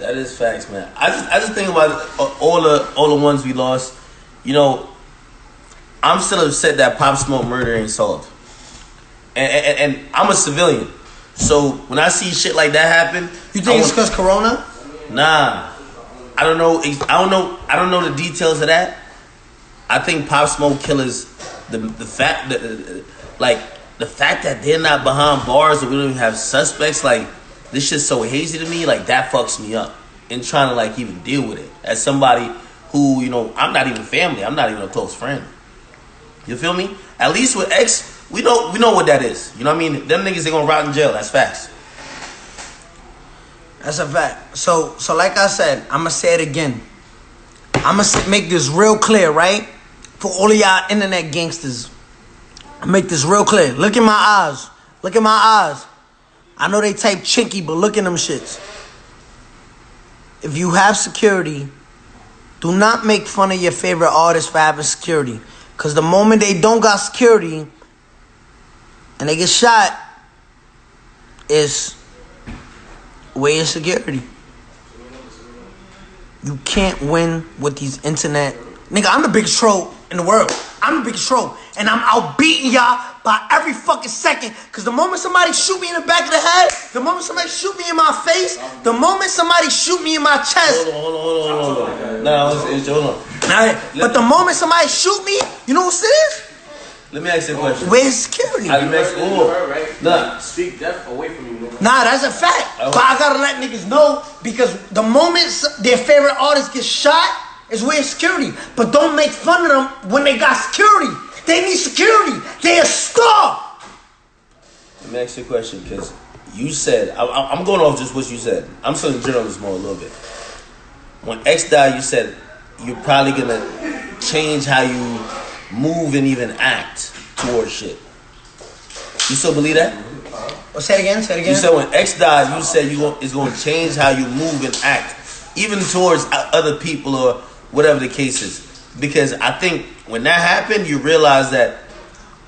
That is facts, man. I just think about all the ones we lost. You know, I'm still upset that Pop Smoke murder ain't solved. And I'm a civilian, so when I see shit like that happen, you think it's because Corona? Nah, I don't know. I don't know the details of that. I think Pop Smoke killers, the fact that they're not behind bars or we don't even have suspects, like this shit's so hazy to me, like that fucks me up in trying to like even deal with it. As somebody who, you know, I'm not even family, I'm not even a close friend. You feel me? At least with X, we know what that is. You know what I mean? Them niggas, they gonna rot in jail. That's facts. That's a fact. So like I said, I'ma say it again. I'ma make this real clear, right? For all of y'all internet gangsters. I'll make this real clear. Look in my eyes. Look in my eyes. I know they type chinky, but look in them shits. If you have security, do not make fun of your favorite artist for having security. Because the moment they don't got security and they get shot, is where your security. You can't win with these internet. Nigga, I'm the biggest troll in the world. I'm the biggest troll. And I'm outbeating y'all by every fucking second. Because the moment somebody shoot me in the back of the head, the moment somebody shoot me in my face, the moment somebody shoot me in my chest. Hold on. No, it's hold on. But the moment somebody shoot me, you know what it is? Let me ask you a question. Where's security? Nah. Speak death away from you. Nah, that's a fact. But I gotta let niggas know, because the moment their favorite artist gets shot is where security. But don't make fun of them when they got security. They need security. They a star. Let me ask you a question, because you said, I'm going off just what you said. I'm studying journalism more a little bit. When X died, you said you're probably gonna change how you move and even act towards shit. You still believe that? Say it again. You said when X died, you said it's going to change how you move and act, even towards other people or whatever the case is. Because I think when that happened, you realize that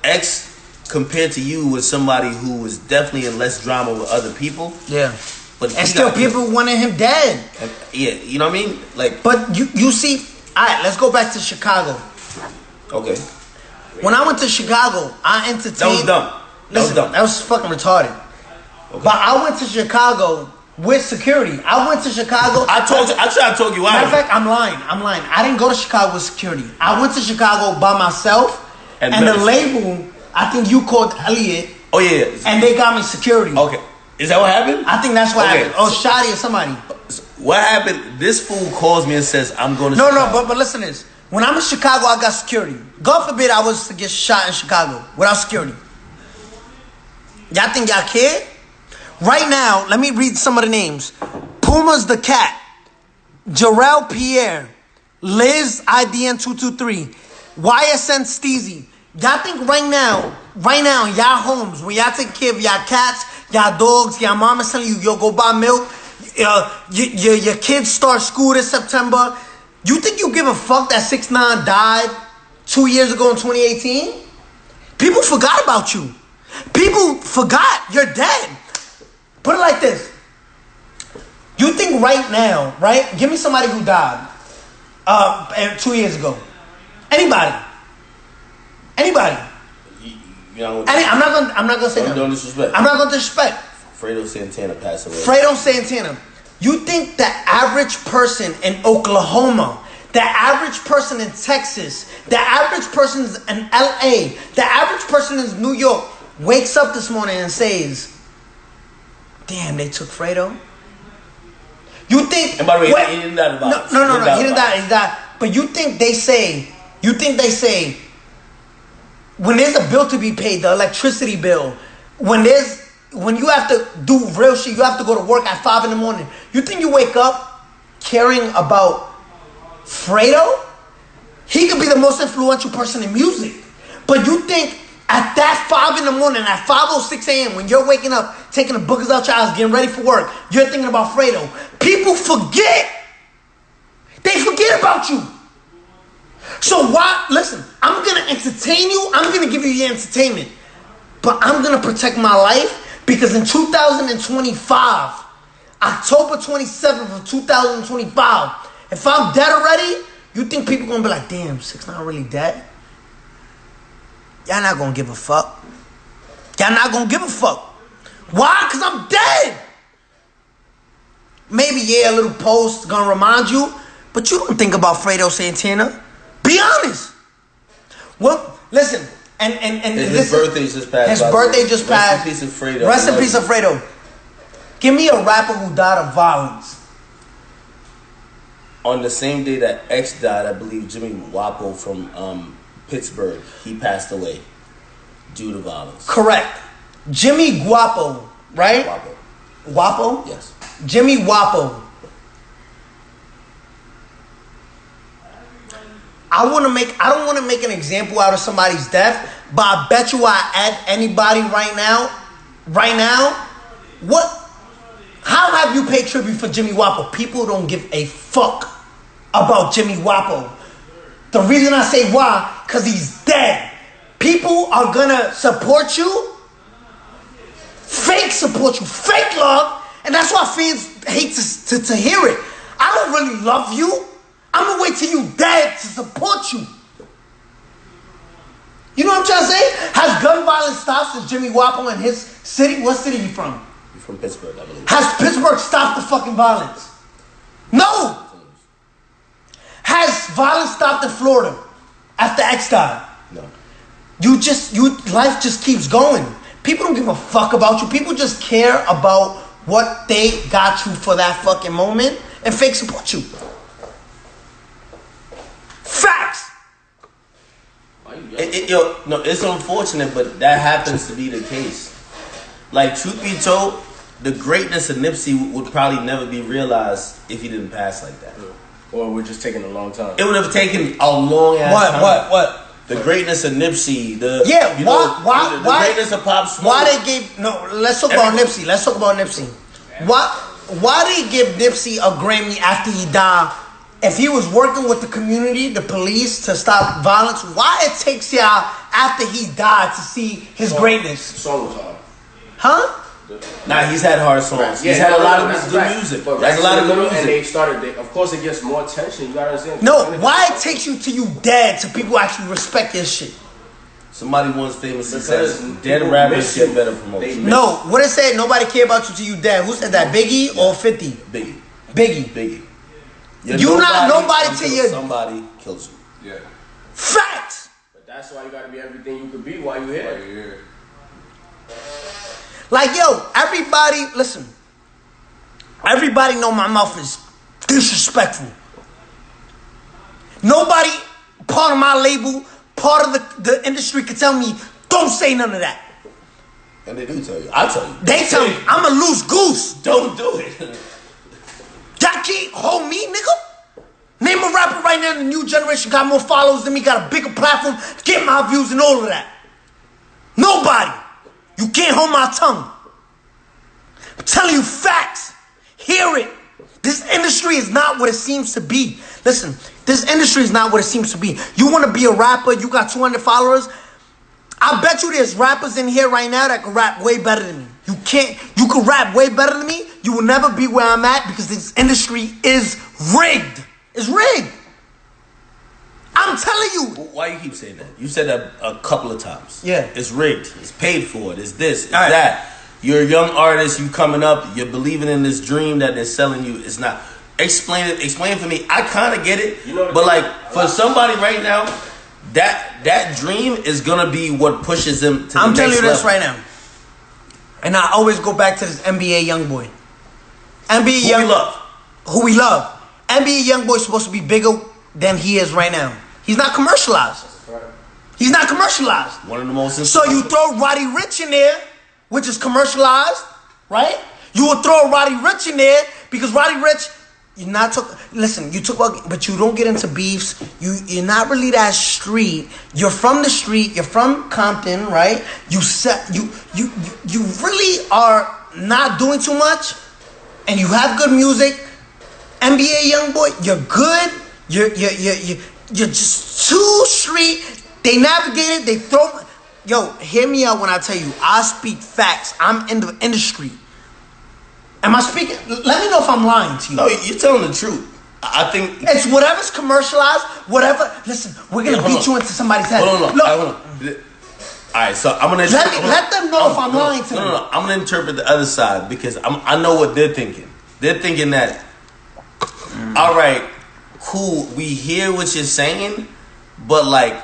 X compared to you was somebody who was definitely in less drama with other people. Yeah. But and still people wanted him dead. Yeah, you know what I mean? Like, but you see, alright, let's go back to Chicago. Okay. When I went to Chicago, I entertained. That was dumb. That was fucking retarded. Okay. But I went to Chicago with security. I went to Chicago. I tried to talk you out. Matter of fact, I'm lying. I didn't go to Chicago with security. I went to Chicago by myself. And the label, I think you called Elliot. Oh yeah. And they got me security. Okay. Is that what happened? I think that's what happened. Oh, Shotty or somebody. What happened? This fool calls me and says, I'm going to Chicago. No, but listen to this. When I'm in Chicago, I got security. God forbid I was to get shot in Chicago without security. Y'all think y'all care? Right now, let me read some of the names. Puma's the Cat. Jarrell Pierre. Liz IDN223. YSN Steezy. Y'all think right now, in y'all homes, when y'all take care of y'all cats, y'all dogs, y'all mama's telling you, yo, go buy milk. Your kids start school this September. You think you give a fuck that 6ix9ine died 2 years ago in 2018? People forgot about you. People forgot you're dead. Put it like this. You think right now, right? Give me somebody who died 2 years ago. Anybody. You know, I'm not gonna say that. Don't disrespect. I'm not gonna disrespect. Fredo Santana passed away. Fredo Santana. You think the average person in Oklahoma, the average person in Texas, the average person in LA, the average person in New York wakes up this morning and says, damn, they took Fredo? You think... And by the way, he didn't die about it. No, he didn't die. He died. But you think they say, when there's a bill to be paid, the electricity bill, when you have to do real shit, you have to go to work at 5 a.m. You think you wake up caring about Fredo? He could be the most influential person in music. But you think at that 5 a.m, at 5:06 a.m., when you're waking up, taking the boogers out your house, getting ready for work, you're thinking about Fredo. People forget. They forget about you. So why? Listen, I'm going to entertain you. I'm going to give you your entertainment. But I'm going to protect my life because in 2025, October 27th of 2025. If I'm dead already, you think people gonna be like, damn, 6ix9ine really dead? Y'all not gonna give a fuck. Y'all not gonna give a fuck. Why? Because I'm dead. Maybe, yeah, a little post gonna remind you, but you don't think about Fredo Santana. Be honest. Well, listen, and his birthday just passed. His birthday just passed. Rest in peace of Fredo. Rest in peace of Fredo. Give me a rapper who died of violence. On the same day that X died, I believe Jimmy Wapo from Pittsburgh, he passed away due to violence. Correct. Jimmy Guapo, right? Wapo. Wapo? Yes. Jimmy Wapo. I don't want to make an example out of somebody's death, but I bet you I add anybody right now, how have you paid tribute for Jimmy Wapo? People don't give a fuck about Jimmy Wapo. The reason I say why, because he's dead. People are gonna support you, fake support you, fake love, and that's why fans hate to hear it. I don't really love you. I'm gonna wait till you dead to support you. You know what I'm trying to say? Has gun violence stopped since Jimmy Wapo in his city? What city he from? He's from Pittsburgh, I believe. Has Pittsburgh stopped the fucking violence? No. Has violence stopped in Florida after X died? No. Life just keeps going. People don't give a fuck about you. People just care about what they got you for that fucking moment and fake support you. Facts. It's unfortunate, but that happens to be the case. Like, truth be told, the greatness of Nipsey would probably never be realized if he didn't pass like that. Or we're just taking a long time. It would have taken a long ass time. What? The greatness of Nipsey, the greatness of Pop Smoke. Let's talk about Nipsey. Let's talk about Nipsey. Why did he give Nipsey a Grammy after he died? If he was working with the community, the police, to stop violence, why it takes y'all after he died to see his greatness? Song was hard. Huh? Nah, he's had hard songs. Right. He's had a lot of good music. That's a lot of good music. And they started, of course, it gets more attention. You gotta understand. No, why it takes you till you dead to people actually respect your shit? Somebody once famously says, dead rappers get better promotion. No, what it said, nobody care about you till you dead. Who said that, Biggie or 50? Biggie. You not nobody till you... Somebody kills you. Yeah. Facts! But that's why you gotta be everything you could be while you're here. Like, yo, everybody, listen. Everybody know my mouth is disrespectful. Nobody, part of my label, part of the industry could tell me, don't say none of that. And they do tell you. I tell you. They tell me, I'm a loose goose. Don't do it. Y'all can't hold me, nigga. Name a rapper right now in the new generation got more followers than me, got a bigger platform, get my views and all of that. Nobody. You can't hold my tongue. I'm telling you facts. Hear it. This industry is not what it seems to be. Listen, this industry is not what it seems to be. You want to be a rapper, you got 200 followers. I bet you there's rappers in here right now that can rap way better than me. You can rap way better than me. You will never be where I'm at because this industry is rigged. It's rigged. I'm telling you. Why you keep saying that? You said that a couple of times. Yeah. It's rigged. It's paid for. It's this. It's that. You're a young artist. You coming up. You're believing in this dream that they're selling you. It's not. Explain it. Explain for me. I kind of get it. But like for somebody right now, that dream is gonna be what pushes them to the next level. I'm telling you this right now. And I always go back to this NBA young boy. Who we love. NBA young boy is supposed to be bigger than he is right now. He's not commercialized. He's not commercialized. One of the most. So you throw Roddy Ricch in there, which is commercialized, right? You will throw Roddy Ricch in there because Roddy Ricch, you're not talking. Listen, you talk about, but you don't get into beefs. You're not really that street. You're from the street. You're from Compton, right? You really are not doing too much, and you have good music. NBA young boy, you're good. You're just too street. They navigate it. They throw. Yo, hear me out when I tell you. I speak facts. I'm in the industry. Am I speaking? Let me know if I'm lying to you. No, you're telling the truth. I think it's whatever's commercialized. Whatever. Listen, we're gonna beat you into somebody's head. Hold on. All right, so I'm gonna let them know if I'm lying to them. No. I'm gonna interpret the other side because I know what they're thinking. They're thinking that, all right, cool, we hear what you're saying, but like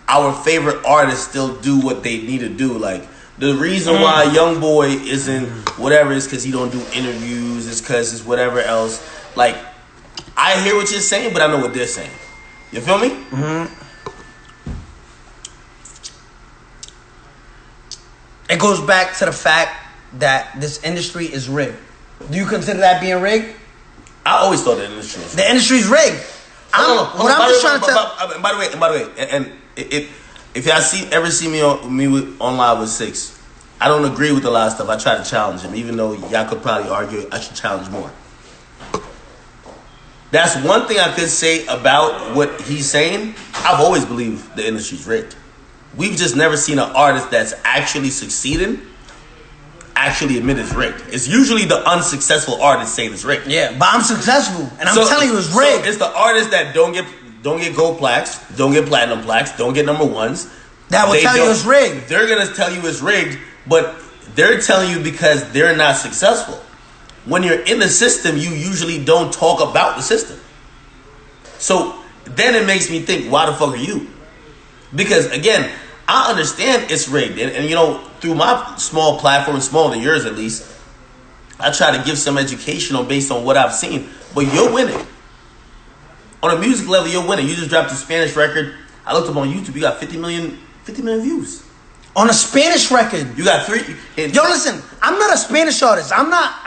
our favorite artists still do what they need to do. Like the reason why YoungBoy isn't whatever is because he don't do interviews. It's because it's whatever else. Like I hear what you're saying, but I know what they're saying. You feel me? Mm-hmm. It goes back to the fact that this industry is rigged. Do you consider that being rigged? I always thought the industry was rigged. The industry's rigged. I'm just trying to tell. By the way, and if y'all ever see me on live with 6ix, I don't agree with a lot of stuff. I try to challenge him, even though y'all could probably argue I should challenge more. That's one thing I could say about what he's saying. I've always believed the industry's rigged. We've just never seen an artist that's actually succeeding actually admit it's rigged. It's usually the unsuccessful artists saying it's rigged. Yeah, but I'm successful, and I'm telling you it's rigged. So it's the artists that don't get gold plaques, don't get platinum plaques, don't get number ones. That will tell you it's rigged. They're gonna tell you it's rigged, but they're telling you because they're not successful. When you're in the system, you usually don't talk about the system. So then it makes me think, why the fuck are you? Because again, I understand it's rigged. And you know, through my small platform, smaller than yours at least, I try to give some education based on what I've seen. But you're winning. On a music level, you're winning. You just dropped a Spanish record. I looked up on YouTube, you got 50 million views. On a Spanish record. You got 3. Yo, listen, I'm not a Spanish artist. I'm not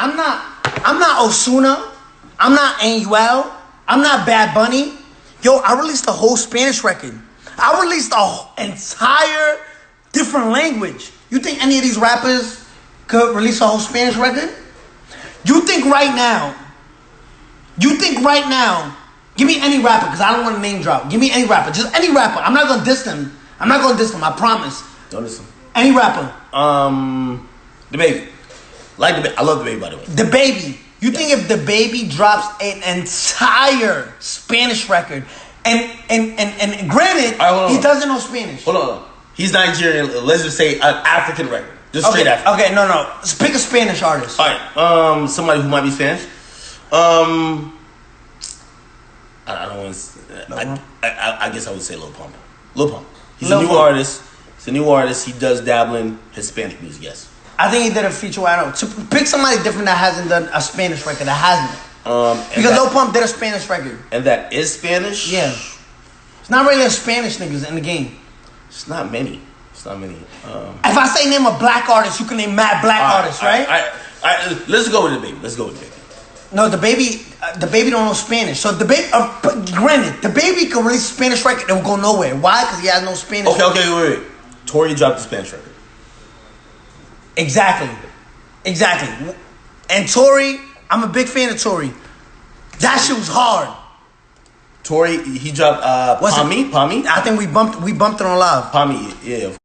Osuna. I'm not Anuel. I'm not Bad Bunny. Yo, I released a whole Spanish record. I released an entire different language. You think any of these rappers could release a whole Spanish record? You think right now, give me any rapper, because I don't want to name drop. Give me any rapper, just any rapper. I'm not going to diss them. I promise. Don't listen. Any rapper. The Baby. I love The Baby, by the way. The Baby. You think if The Baby drops an entire Spanish record, and granted, he doesn't know Spanish. Hold on. He's Nigerian. Let's just say an African record. Just straight African. Okay, no. Pick a Spanish artist. All right. Somebody who might be Spanish. I don't want to. I guess I would say Lil Pump. Lil Pump. He's a new artist. He's a new artist. He does dabble in Hispanic music. Yes. I think he did a feature. To pick somebody different that hasn't done a Spanish record. That hasn't. Because Lil Pump did a Spanish record. And that is Spanish? Yeah. It's not really a Spanish niggas in the game. It's not many. If I say name a black artist, you can name mad black artists, right? All right. Let's go with The Baby. No, the baby don't know Spanish. So granted, The Baby can release a Spanish record. It will go nowhere. Why? Because he has no Spanish. Okay, wait. Tory dropped the Spanish record. Exactly. And Tory, I'm a big fan of Tory. That shit was hard. Tory, he dropped Pami. I think we bumped it on live. Pami, yeah.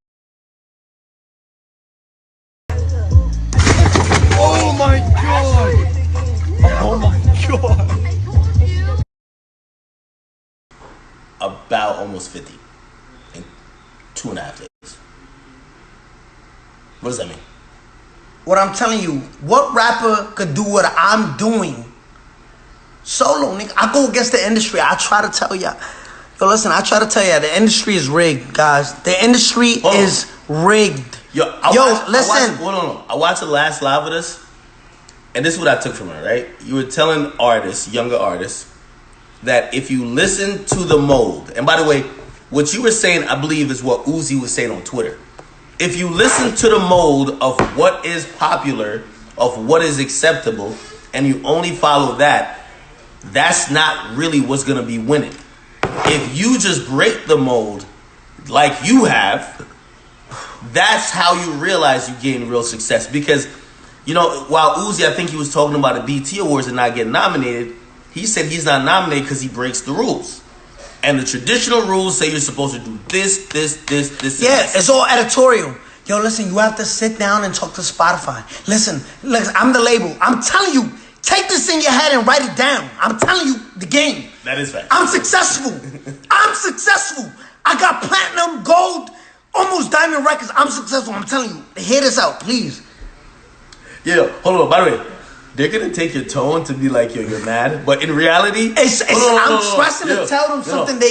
Oh my god! About almost 50 in 2.5 days. What does that mean? What I'm telling you, what rapper could do what I'm doing solo, nigga? I go against the industry. I try to tell ya. Yo, listen, the industry is rigged, guys. The industry is rigged. Listen. I watched the last live with us, and this is what I took from her, right? You were telling younger artists, that if you listen to the mold, and by the way, what you were saying, I believe, is what Uzi was saying on Twitter. If you listen to the mold of what is popular, of what is acceptable, and you only follow that, that's not really what's going to be winning. If you just break the mold like you have, that's how you realize you gain real success. Because, you know, while Uzi, I think he was talking about the BT Awards and not getting nominated, he said he's not nominated because he breaks the rules. And the traditional rules say you're supposed to do this. Yeah, it's all editorial. Yo, listen, you have to sit down and talk to Spotify. Listen, I'm the label. I'm telling you, take this in your head and write it down. I'm telling you the game. That is fact. I'm successful. I'm successful. I got platinum, gold, almost diamond records. I'm successful. I'm telling you. Hear this out, please. Yeah, hold on. By the way, they're gonna take your tone to be like, yo, you're mad. But in reality, I'm stressing to tell them something they